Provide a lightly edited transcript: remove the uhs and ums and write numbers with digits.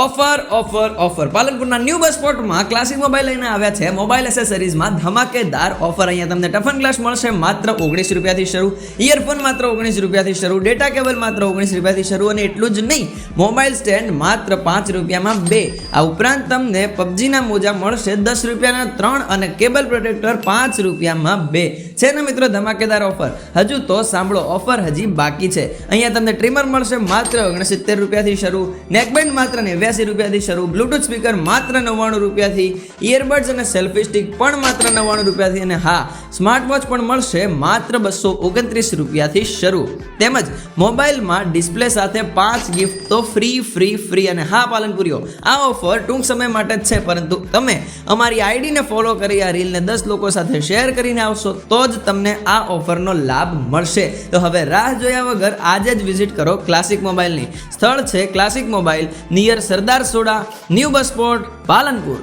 Offer offer offer પાલનપુરના new bus સ્પોટમાં classic mobile લઈને આવ્યા છે. મોબાઈલ એસેસરીઝમાં ધમાકેદાર ઓફર. અહીંયા તમને ટફન ગ્લાસ મળશે માત્ર 19 રૂપિયાથી શરૂ, ઇયરફોન માત્ર 19 રૂપિયાથી શરૂ, ડેટા કેબલ માત્ર 19 રૂપિયાથી શરૂ, અને એટલું જ નહીં, મોબાઈલ સ્ટેન્ડ માત્ર 5 રૂપિયામાં 2. આ ઉપરાંત તમને પબજીના મોજા મળશે 10 રૂપિયાના 3 અને કેબલ પ્રોટેક્ટર 5 રૂપિયામાં 2. છે ને મિત્રો ધમાકેદાર ઓફર? હજુ તો સાંભળો, ઓફર હજી બાકી છે. અહીંયા તમને ટ્રીમર મળશે માત્ર 69 રૂપિયાથી શરૂ, નેકબેન્ડ માત્ર 89 રૂપિયાથી શરૂ, બ્લૂટૂથ સ્પીકર માત્ર 99 રૂપિયાથી, ઇયરબડ્સ અને સેલ્ફી સ્ટિક પણ માત્ર 99 રૂપિયાથી, અને હા, સ્માર્ટ વોચ પણ મળશે માત્ર 229 રૂપિયાથી શરૂ. તેમજ મોબાઈલમાં ડિસ્પ્લે સાથે 5 ગિફ્ટ તો ફ્રી. અને હા પાલનપુરીઓ, આ ઓફર ટૂંક સમય માટે જ છે, પરંતુ તમે અમારી આઈડીને ફોલો કરી આ રીલને 10 લોકો સાથે શેર કરીને આવશો તો જ તમને આ ઓફરનો લાભ મળશે. તો હવે રાહ જોયા વગર આજે જ વિઝિટ કરો ક્લાસિક મોબાઈલની. સ્થળ છે ક્લાસિક મોબાઈલ, નિયર સરદાર સોડા, ન્યૂ બસ સ્પોટ, પાલનપુર.